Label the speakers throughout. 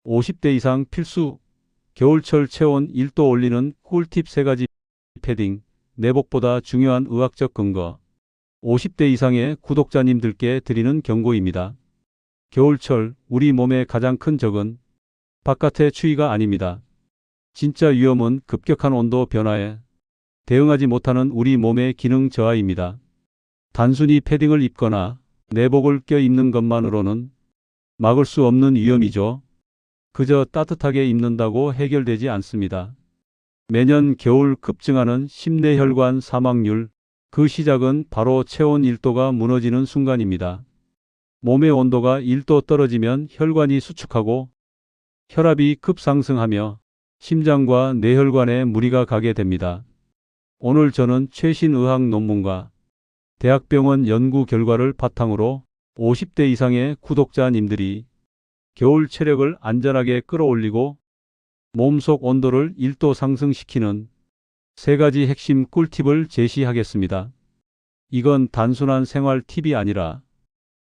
Speaker 1: 50대 이상 필수. 겨울철 체온 1도 올리는 꿀팁 3가지. 패딩, 내복보다 중요한 의학적 근거. 50대 이상의 구독자님들께 드리는 경고입니다. 겨울철 우리 몸의 가장 큰 적은 바깥의 추위가 아닙니다. 진짜 위험은 급격한 온도 변화에 대응하지 못하는 우리 몸의 기능 저하입니다. 단순히 패딩을 입거나 내복을 껴입는 것만으로는 막을 수 없는 위험이죠. 그저 따뜻하게 입는다고 해결되지 않습니다. 매년 겨울 급증하는 심내혈관 사망률, 그 시작은 바로 체온 1도가 무너지는 순간입니다. 몸의 온도가 1도 떨어지면 혈관이 수축하고 혈압이 급상승하며 심장과 뇌혈관에 무리가 가게 됩니다. 오늘 저는 최신 의학 논문과 대학병원 연구 결과를 바탕으로 50대 이상의 구독자님들이 겨울 체력을 안전하게 끌어올리고 몸속 온도를 1도 상승시키는 3가지 핵심 꿀팁을 제시하겠습니다. 이건 단순한 생활 팁이 아니라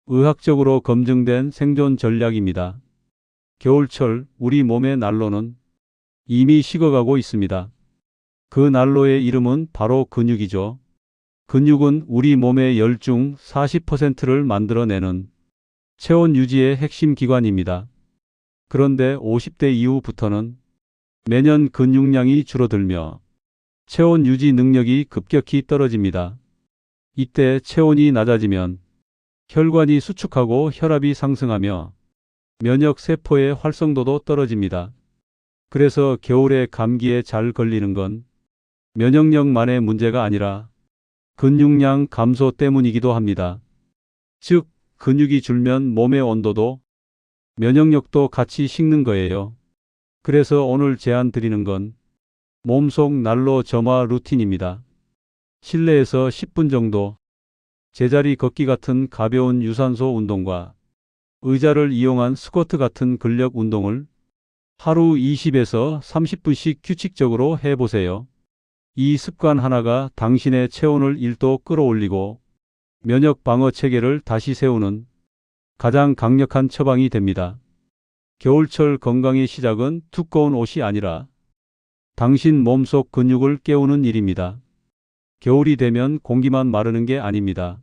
Speaker 1: 의학적으로 검증된 생존 전략입니다. 겨울철 우리 몸의 난로는 이미 식어가고 있습니다. 그 난로의 이름은 바로 근육이죠. 근육은 우리 몸의 열 중 40%를 만들어내는 체온 유지의 핵심 기관입니다. 그런데 50대 이후부터는 매년 근육량이 줄어들며 체온 유지 능력이 급격히 떨어집니다. 이때 체온이 낮아지면 혈관이 수축하고 혈압이 상승하며 면역 세포의 활성도도 떨어집니다. 그래서 겨울에 감기에 잘 걸리는 건 면역력만의 문제가 아니라 근육량 감소 때문이기도 합니다. 즉, 근육이 줄면 몸의 온도도 면역력도 같이 식는 거예요. 그래서 오늘 제안 드리는 건 몸속 난로 점화 루틴입니다. 실내에서 10분 정도 제자리 걷기 같은 가벼운 유산소 운동과 의자를 이용한 스쿼트 같은 근력 운동을 하루 20에서 30분씩 규칙적으로 해보세요. 이 습관 하나가 당신의 체온을 1도 끌어올리고 면역 방어 체계를 다시 세우는 가장 강력한 처방이 됩니다. 겨울철 건강의 시작은 두꺼운 옷이 아니라 당신 몸속 근육을 깨우는 일입니다. 겨울이 되면 공기만 마르는 게 아닙니다.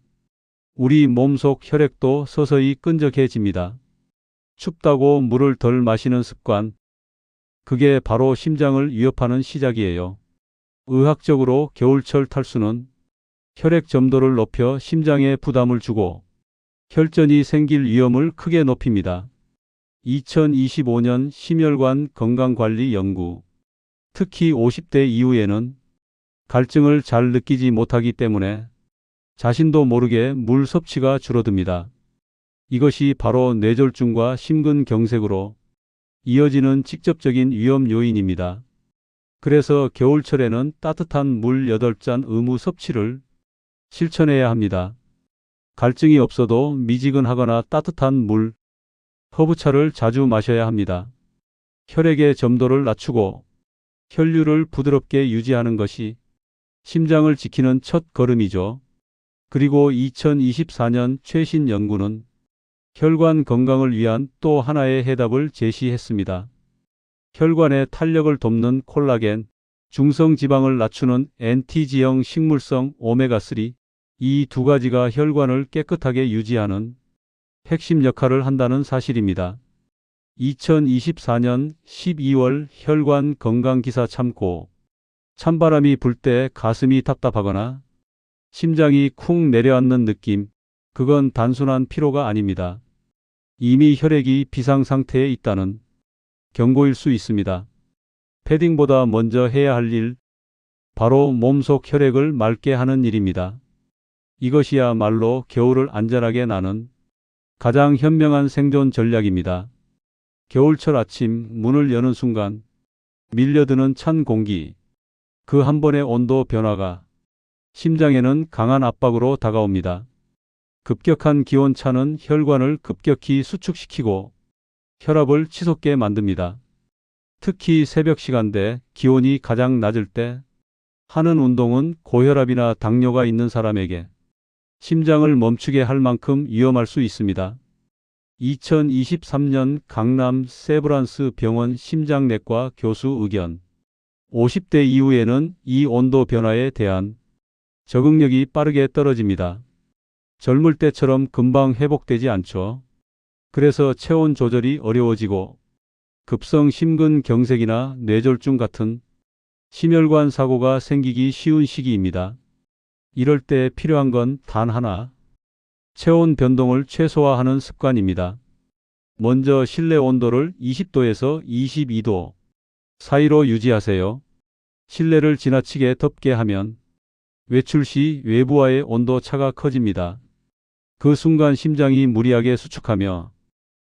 Speaker 1: 우리 몸속 혈액도 서서히 끈적해집니다. 춥다고 물을 덜 마시는 습관, 그게 바로 심장을 위협하는 시작이에요. 의학적으로 겨울철 탈수는 혈액 점도를 높여 심장에 부담을 주고 혈전이 생길 위험을 크게 높입니다. 2025년 심혈관 건강관리 연구, 특히 50대 이후에는 갈증을 잘 느끼지 못하기 때문에 자신도 모르게 물 섭취가 줄어듭니다. 이것이 바로 뇌졸중과 심근경색으로 이어지는 직접적인 위험 요인입니다. 그래서 겨울철에는 따뜻한 물 8잔 의무 섭취를 실천해야 합니다. 갈증이 없어도 미지근하거나 따뜻한 물, 허브차를 자주 마셔야 합니다. 혈액의 점도를 낮추고 혈류를 부드럽게 유지하는 것이 심장을 지키는 첫 걸음이죠. 그리고 2024년 최신 연구는 혈관 건강을 위한 또 하나의 해답을 제시했습니다. 혈관의 탄력을 돕는 콜라겐, 중성지방을 낮추는 NTG형 식물성 오메가3, 이 2가지가 혈관을 깨끗하게 유지하는 핵심 역할을 한다는 사실입니다. 2024년 12월 혈관 건강 기사 참고. 찬바람이 불 때 가슴이 답답하거나 심장이 쿵 내려앉는 느낌, 그건 단순한 피로가 아닙니다. 이미 혈액이 비상 상태에 있다는 경고일 수 있습니다. 패딩보다 먼저 해야 할 일, 바로 몸속 혈액을 맑게 하는 일입니다. 이것이야말로 겨울을 안전하게 나는 가장 현명한 생존 전략입니다. 겨울철 아침 문을 여는 순간 밀려드는 찬 공기, 그 한 번의 온도 변화가 심장에는 강한 압박으로 다가옵니다. 급격한 기온차는 혈관을 급격히 수축시키고 혈압을 치솟게 만듭니다. 특히 새벽 시간대 기온이 가장 낮을 때 하는 운동은 고혈압이나 당뇨가 있는 사람에게 심장을 멈추게 할 만큼 위험할 수 있습니다. 2023년 강남 세브란스 병원 심장내과 교수 의견. 50대 이후에는 이 온도 변화에 대한 적응력이 빠르게 떨어집니다. 젊을 때처럼 금방 회복되지 않죠. 그래서 체온 조절이 어려워지고 급성 심근경색이나 뇌졸중 같은 심혈관 사고가 생기기 쉬운 시기입니다. 이럴 때 필요한 건 단 하나, 체온 변동을 최소화하는 습관입니다. 먼저 실내 온도를 20도에서 22도 사이로 유지하세요. 실내를 지나치게 덥게 하면 외출 시 외부와의 온도 차가 커집니다. 그 순간 심장이 무리하게 수축하며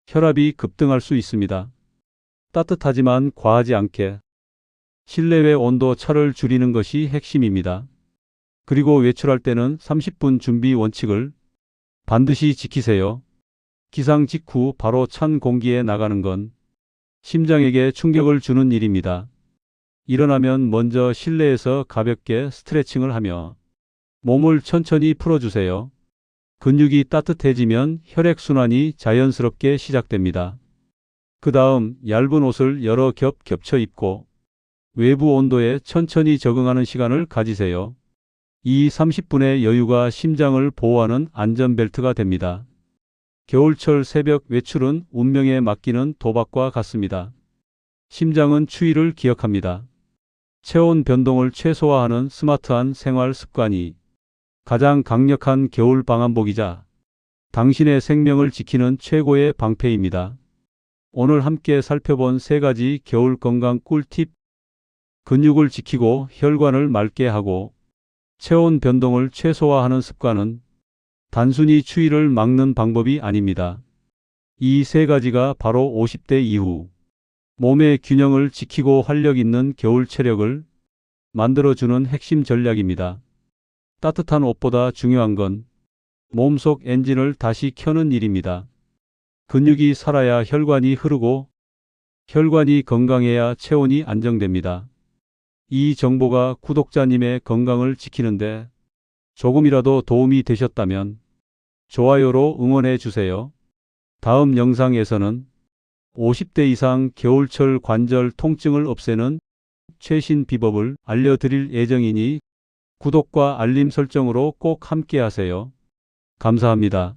Speaker 1: 혈압이 급등할 수 있습니다. 따뜻하지만 과하지 않게 실내외 온도 차를 줄이는 것이 핵심입니다. 그리고 외출할 때는 30분 준비 원칙을 반드시 지키세요. 기상 직후 바로 찬 공기에 나가는 건 심장에게 충격을 주는 일입니다. 일어나면 먼저 실내에서 가볍게 스트레칭을 하며 몸을 천천히 풀어주세요. 근육이 따뜻해지면 혈액순환이 자연스럽게 시작됩니다. 그 다음 얇은 옷을 여러 겹 겹쳐 입고 외부 온도에 천천히 적응하는 시간을 가지세요. 이 30분의 여유가 심장을 보호하는 안전벨트가 됩니다. 겨울철 새벽 외출은 운명에 맡기는 도박과 같습니다. 심장은 추위를 기억합니다. 체온 변동을 최소화하는 스마트한 생활 습관이 가장 강력한 겨울 방한복이자 당신의 생명을 지키는 최고의 방패입니다. 오늘 함께 살펴본 3가지 겨울 건강 꿀팁. 근육을 지키고 혈관을 맑게 하고 체온 변동을 최소화하는 습관은 단순히 추위를 막는 방법이 아닙니다. 이 3가지가 바로 50대 이후 몸의 균형을 지키고 활력 있는 겨울 체력을 만들어주는 핵심 전략입니다. 따뜻한 옷보다 중요한 건 몸속 엔진을 다시 켜는 일입니다. 근육이 살아야 혈관이 흐르고 혈관이 건강해야 체온이 안정됩니다. 이 정보가 구독자님의 건강을 지키는데 조금이라도 도움이 되셨다면 좋아요로 응원해 주세요. 다음 영상에서는 50대 이상 겨울철 관절 통증을 없애는 최신 비법을 알려드릴 예정이니 구독과 알림 설정으로 꼭 함께 하세요. 감사합니다.